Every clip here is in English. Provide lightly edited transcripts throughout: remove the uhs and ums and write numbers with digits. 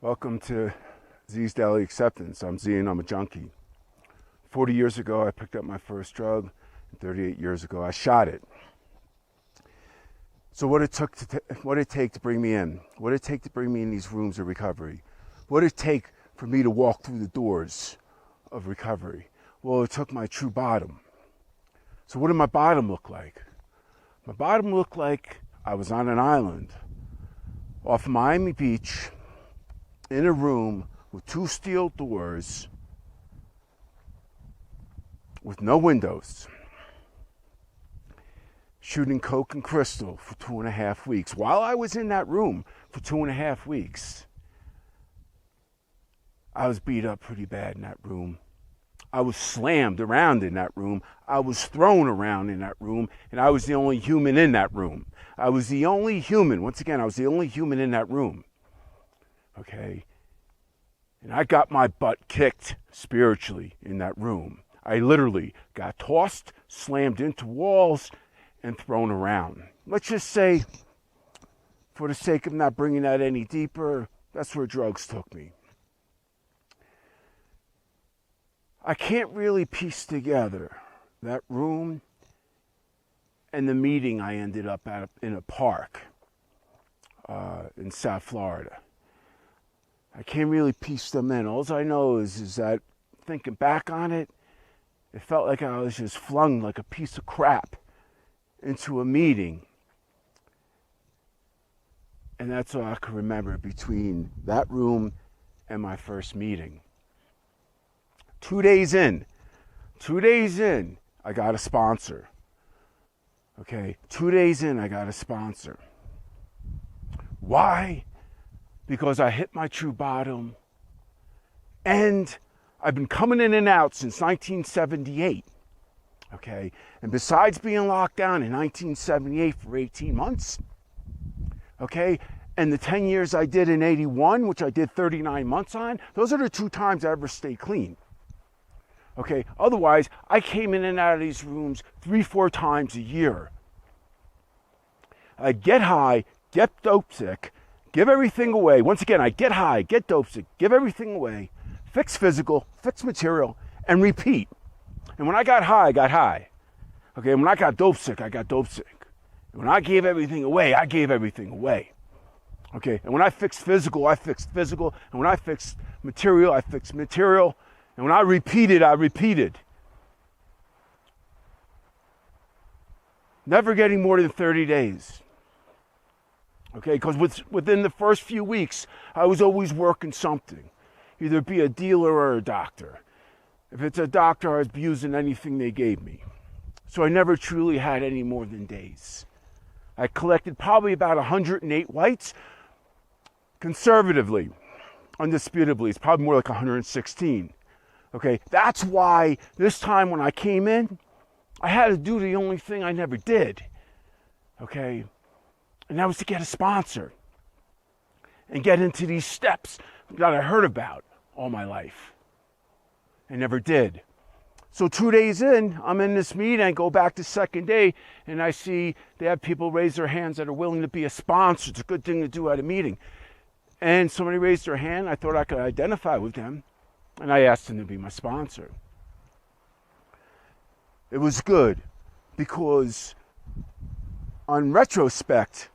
Welcome to Z's Daily Acceptance. I'm Z and I'm a junkie. 40 years ago, I picked up my first drug, and 38 years ago, I shot it. So what it take to bring me in? What did it take to bring me in these rooms of recovery? What did it take for me to walk through the doors of recovery? Well, it took my true bottom. So what did my bottom look like? My bottom looked like I was on an island off Miami Beach, in a room with two steel doors, with no windows, shooting coke and crystal for 2.5 weeks. While I was in that room for 2.5 weeks, I was beat up pretty bad in that room. I was slammed around in that room. I was thrown around in that room, and I was the only human in that room. I was the only human. Once again, I was the only human in that room. Okay? And I got my butt kicked spiritually in that room. I literally got tossed, slammed into walls, and thrown around. Let's just say, for the sake of not bringing that any deeper, that's where drugs took me. I can't really piece together that room and the meeting I ended up at in a park in South Florida. I can't really piece them in. All I know is that thinking back on it, it felt like I was just flung like a piece of crap into a meeting. And that's all I can remember between that room and my first meeting. 2 days in, I got a sponsor. Okay, 2 days in, I got a sponsor. Why? Because I hit my true bottom, and I've been coming in and out since 1978, okay? And besides being locked down in 1978 for 18 months, okay, and the 10 years I did in 81, which I did 39 months on, those are the 2 times I ever stayed clean, okay? Otherwise, I came in and out of these rooms 3-4 times a year. I'd get high, get dope sick, give everything away. Once again, I get high, get dope sick, give everything away, fix physical, fix material, and repeat. And when I got high, I got high. Okay, and when I got dope sick, I got dope sick. And when I gave everything away, I gave everything away. Okay, and when I fixed physical, I fixed physical. And when I fixed material, I fixed material. And when I repeated, I repeated. Never getting more than 30 days. Okay, because within the first few weeks, I was always working something. Either be a dealer or a doctor. If it's a doctor, I was using anything they gave me. So I never truly had any more than days. I collected probably about 108 whites. Conservatively, undisputably, it's probably more like 116. Okay, that's why this time when I came in, I had to do the only thing I never did. Okay, and that was to get a sponsor and get into these steps that I heard about all my life. I never did. So 2 days in, I'm in this meeting, I go back to second day, and I see they have people raise their hands that are willing to be a sponsor. It's a good thing to do at a meeting. And somebody raised their hand, I thought I could identify with them, and I asked them to be my sponsor. It was good, because on retrospect,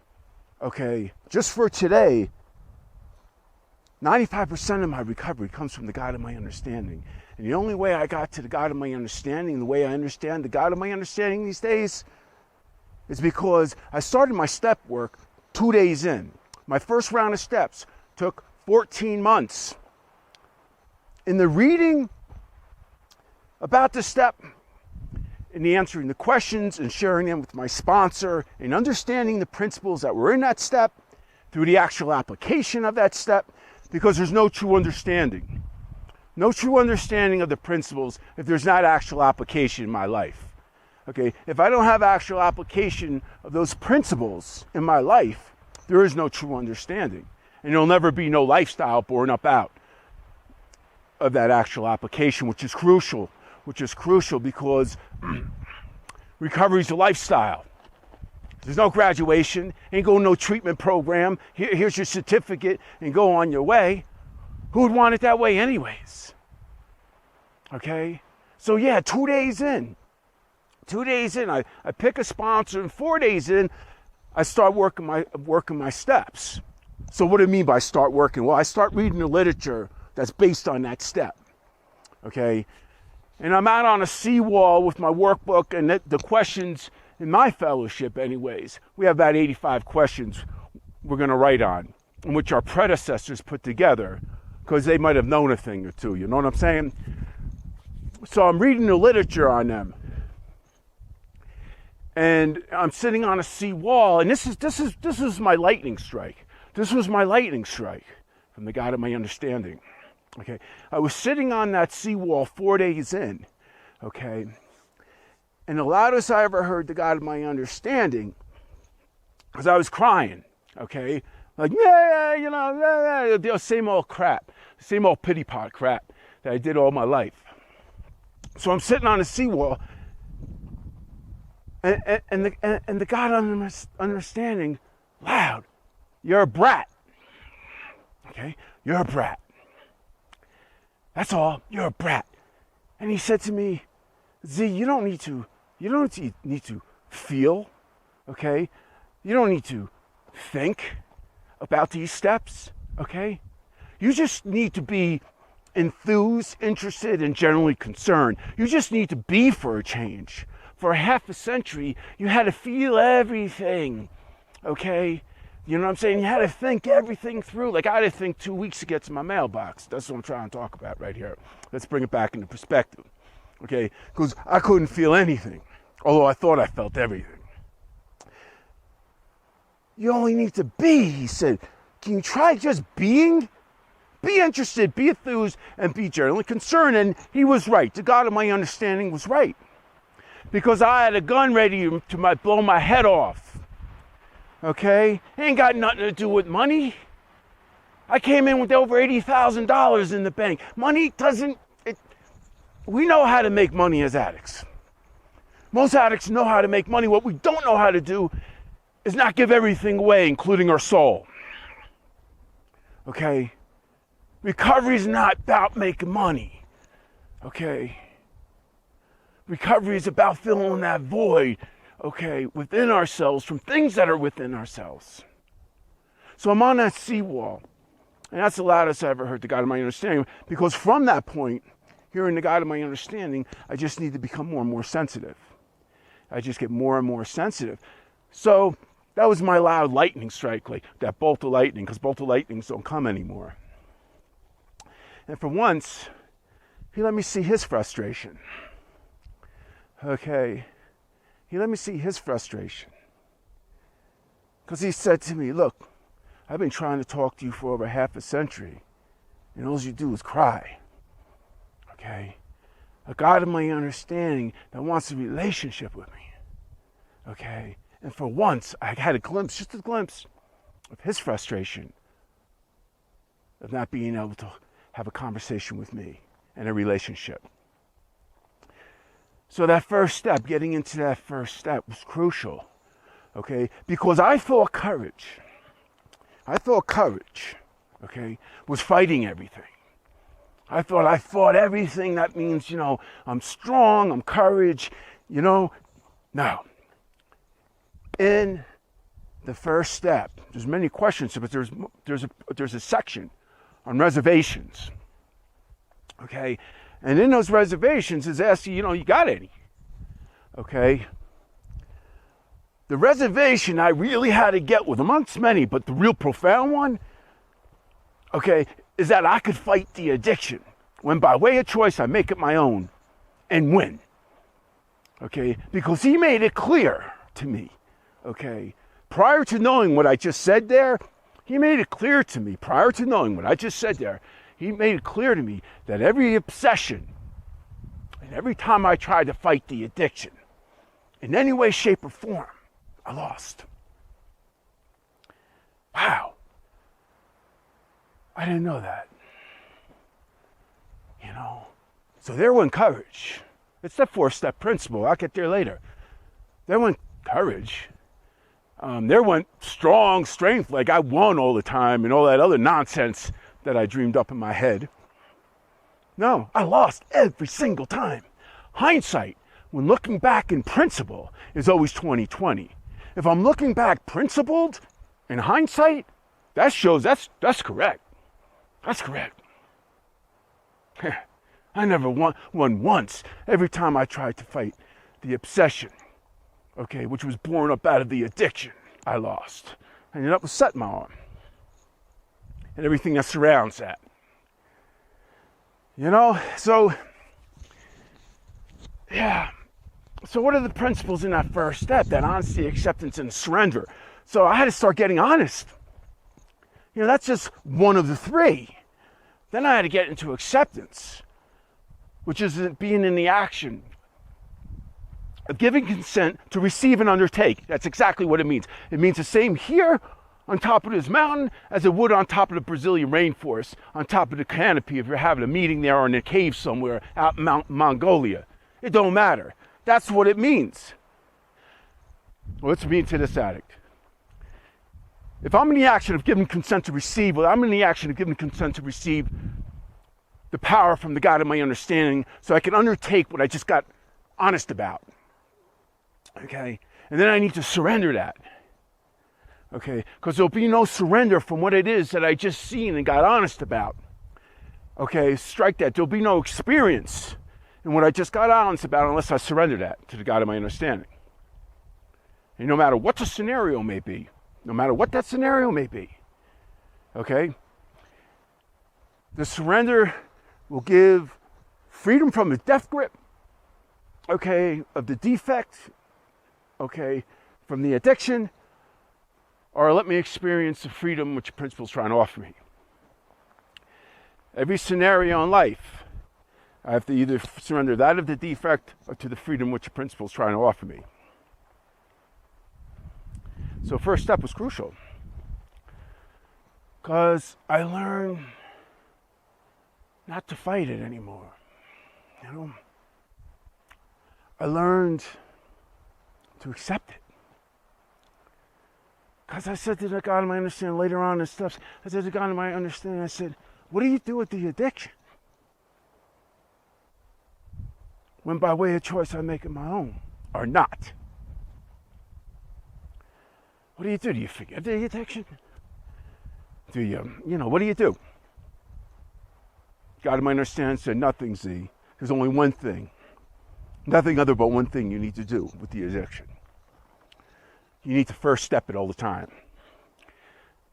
okay, just for today, 95% of my recovery comes from the God of my understanding. And the only way I got to the God of my understanding, the way I understand the God of my understanding these days, is because I started my step work 2 days in. My first round of steps took 14 months. In the reading about the step, in the answering the questions and sharing them with my sponsor and understanding the principles that were in that step through the actual application of that step, because there's no true understanding. No true understanding of the principles if there's not actual application in my life. Okay, if I don't have actual application of those principles in my life, there is no true understanding. And there'll never be no lifestyle born up out of that actual application, which is crucial because recovery is a lifestyle. There's no graduation, ain't going no treatment program. Here's your certificate and go on your way. Who would want it that way anyways? Okay? So yeah, 2 days in, I pick a sponsor, and 4 days in, I start working my steps. So what do I mean by start working? Well, I start reading the literature that's based on that step. Okay? And I'm out on a seawall with my workbook and the questions in my fellowship anyways. We have about 85 questions we're going to write on, in which our predecessors put together, because they might have known a thing or two, you know what I'm saying? So I'm reading the literature on them. And I'm sitting on a seawall, and this is my lightning strike. This was my lightning strike from the God of my understanding. Okay, I was sitting on that seawall 4 days in, okay, and the loudest I ever heard the God of my understanding, because I was crying, okay, like, the same old crap, same old pity pot crap that I did all my life. So I'm sitting on a seawall, and the God of understanding, loud, you're a brat, okay, you're a brat. That's all. You're a brat. And he said to me, Z, you don't need to feel, okay? You don't need to think about these steps, okay? You just need to be enthused, interested, and generally concerned. You just need to be for a change. For half a century, you had to feel everything, okay? You know what I'm saying? You had to think everything through. Like, I had to think 2 weeks to get to my mailbox. That's what I'm trying to talk about right here. Let's bring it back into perspective. Okay? Because I couldn't feel anything, although I thought I felt everything. You only need to be, he said. Can you try just being? Be interested, be enthused, and be generally concerned. And he was right. The God of my understanding was right. Because I had a gun ready to blow my head off. Okay? Ain't got nothing to do with money. I came in with over $80,000 in the bank. Money doesn't... We know how to make money as addicts. Most addicts know how to make money. What we don't know how to do is not give everything away, including our soul. Okay? Recovery is not about making money. Okay? Recovery is about filling that void, okay, within ourselves, from things that are within ourselves. So I'm on that seawall, and that's the loudest I ever heard the God of my understanding, because from that point, hearing the God of my understanding, I just need to become more and more sensitive. I just get more and more sensitive. So that was my loud lightning strike, like that bolt of lightning, because bolt of lightnings don't come anymore. And for once, he let me see his frustration. Okay. He let me see his frustration. Because he said to me, look, I've been trying to talk to you for over half a century, and all you do is cry. Okay? A God of my understanding that wants a relationship with me. Okay? And for once, I had a glimpse, just a glimpse, of his frustration of not being able to have a conversation with me and a relationship. So that first step, getting into that first step was crucial, okay? Because I thought courage, okay, was fighting everything. I thought I fought everything. That means, I'm strong, I'm courage, No. In the first step, there's many questions, but there's a section on reservations, okay? And in those reservations is asking, you got any? Okay? The reservation I really had to get with, amongst many, but the real profound one, okay, is that I could fight the addiction when by way of choice I make it my own and win. Okay? Because he made it clear to me, okay? Prior to knowing what I just said there, he made it clear to me, prior to knowing what I just said there, he made it clear to me that every obsession and every time I tried to fight the addiction in any way, shape, or form, I lost. Wow. I didn't know that. So there went courage. It's the 4-step principle. I'll get there later. There went courage. There went strong strength, like I won all the time and all that other nonsense that I dreamed up in my head. No, I lost every single time. Hindsight, when looking back in principle, is always 20/20. If I'm looking back principled in hindsight, that shows that's correct. That's correct. I never won once. Every time I tried to fight the obsession, okay, which was born up out of the addiction, I lost. I ended up with set my arm and everything that surrounds that. You know, so, yeah. So what are the principles in that first step? That honesty, acceptance, and surrender. So I had to start getting honest. You know, that's just one of the three. Then I had to get into acceptance, which is being in the action of giving consent to receive and undertake. That's exactly what it means. It means the same here on top of this mountain as it would on top of the Brazilian rainforest, on top of the canopy if you're having a meeting there or in a cave somewhere out in Mongolia. It don't matter. That's what it means. Well, let's mean to this addict. If I'm in the action of giving consent to receive, well, I'm in the action of giving consent to receive the power from the God of my understanding so I can undertake what I just got honest about. Okay? And then I need to surrender that. Okay? Because there'll be no surrender from what it is that I just seen and got honest about. Okay? Strike that. There'll be no experience in what I just got honest about unless I surrender that to the God of my understanding. And no matter what the scenario may be, no matter what that scenario may be, okay? The surrender will give freedom from the death grip, okay, of the defect, okay, from the addiction, or let me experience the freedom which the principle is trying to offer me. Every scenario in life, I have to either surrender that of the defect or to the freedom which the principle is trying to offer me. So first step was crucial because I learned not to fight it anymore. You know, I learned to accept it. Because I said to the God of my understanding later on in steps, I said to God of my understanding, I said, what do you do with the addiction? When by way of choice I make it my own, or not. What do you do? Do you forget the addiction? Do what do you do? God of my understanding said, nothing, Z. There's only one thing. Nothing other but one thing you need to do with the addiction. You need to first step it all the time.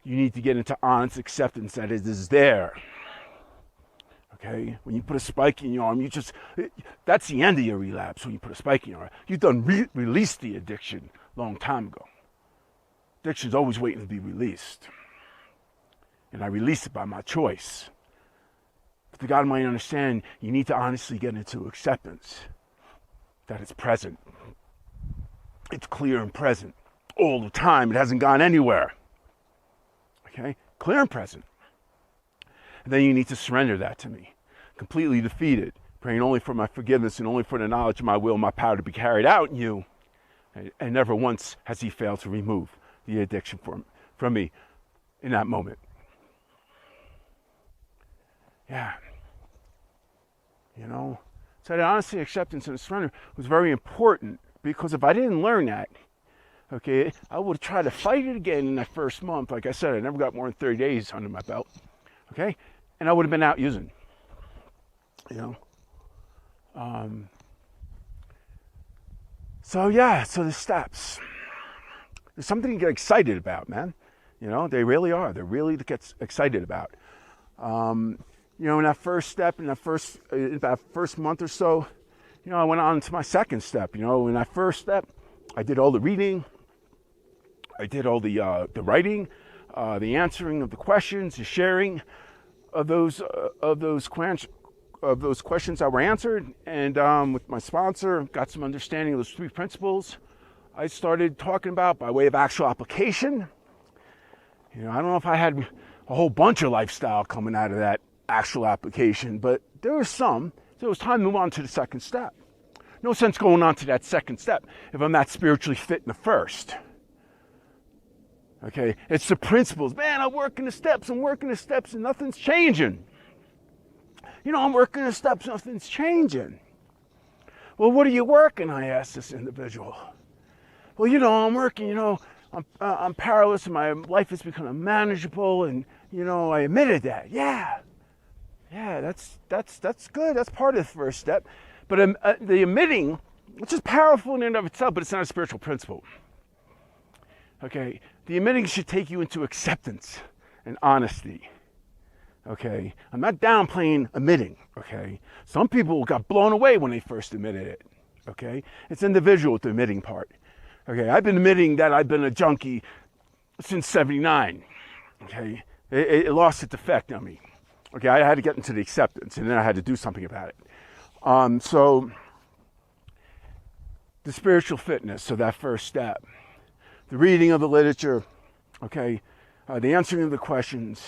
You need to get into honest acceptance that it is there. Okay? When you put a spike in your arm, that's the end of your relapse when you put a spike in your arm. You've done released the addiction a long time ago. Addiction's always waiting to be released. And I release it by my choice. But the God of my understanding, you need to honestly get into acceptance that it's present. It's clear and present all the time. It hasn't gone anywhere. Okay? Clear and present. And then you need to surrender that to me. Completely defeated, praying only for my forgiveness and only for the knowledge of my will and my power to be carried out in you. And never once has he failed to remove the addiction from me in that moment. Yeah. You know, so that honesty, acceptance, and surrender was very important because if I didn't learn that, okay, I would have tried to fight it again in that first month. Like I said, I never got more than 30 days under my belt, okay? And I would have been out using, you know. So the steps. There's something to get excited about, man. You know, they really are. They're really to get excited about. You know, in that first step, in that first month or so, you know, I went on to my second step. You know, in that first step, I did all the reading. I did all the writing, the answering of the questions, the sharing of those questions that were answered, and with my sponsor, got some understanding of those three principles. I started talking about by way of actual application. You know, I don't know if I had a whole bunch of lifestyle coming out of that actual application, but there was some. So it was time to move on to the second step. No sense going on to that second step if I'm not spiritually fit in the first. Okay, it's the principles. Man, I'm working the steps, and nothing's changing. I'm working the steps, nothing's changing. Well, what are you working? I asked this individual. Well, I'm working, I'm powerless and my life has become unmanageable, and, I admitted that. Yeah, that's good. That's part of the first step. But the admitting, which is powerful in and of itself, but it's not a spiritual principle. Okay, the admitting should take you into acceptance and honesty. Okay, I'm not downplaying admitting. Okay, some people got blown away when they first admitted it. Okay, it's individual with the admitting part. Okay, I've been admitting that I've been a junkie since '79. Okay, it lost its effect on me. Okay, I had to get into the acceptance, and then I had to do something about it. So the spiritual fitness, so that first step, the reading of the literature, okay, the answering of the questions,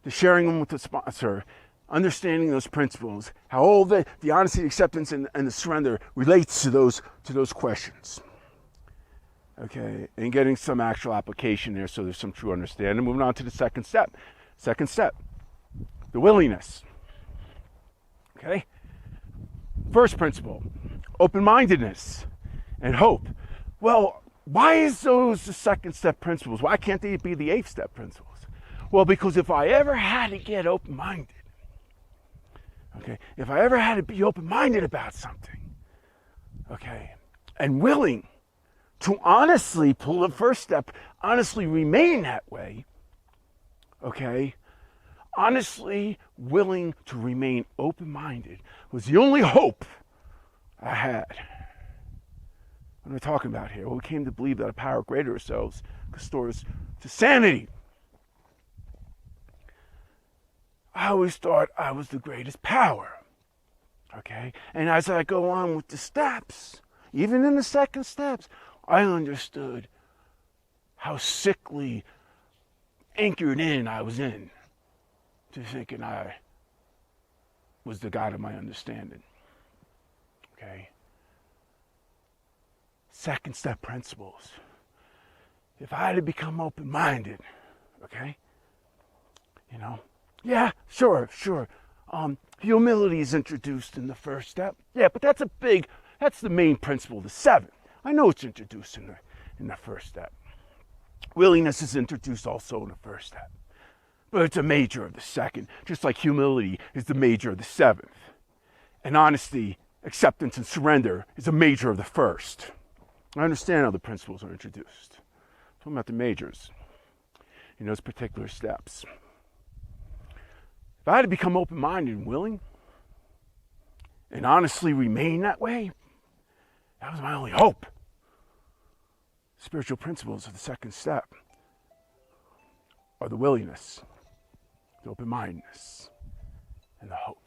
the sharing them with the sponsor, understanding those principles, how all the honesty, the acceptance, and the surrender relates to those questions. Okay, and getting some actual application there so there's some true understanding. Moving on to the second step. Second step, the willingness. Okay? First principle, open-mindedness and hope. Well, why is those the second step principles? Why can't they be the eighth step principles? Well, because if I ever had to get open-minded, okay, if I ever had to be open-minded about something, okay, and willing to honestly pull the first step, honestly remain that way, okay, honestly willing to remain open-minded was the only hope I had. What am I talking about here? Well, we came to believe that a power greater than ourselves restores to sanity. I always thought I was the greatest power, okay? And as I go on with the steps, even in the second steps, I understood how sickly anchored in I was in to thinking I was the God of my understanding, okay? Second step principles. If I had to become open-minded, okay, yeah, sure. Humility is introduced in the first step. Yeah, but that's the main principle, the seventh. I know it's introduced in the first step. Willingness is introduced also in the first step. But it's a major of the second, just like humility is the major of the seventh. And honesty, acceptance, and surrender is a major of the first. I understand how the principles are introduced. I'm talking about the majors in those particular steps. If I had to become open-minded and willing and honestly remain that way, that was my only hope. Spiritual principles of the second step are the willingness, the open-mindedness, and the hope.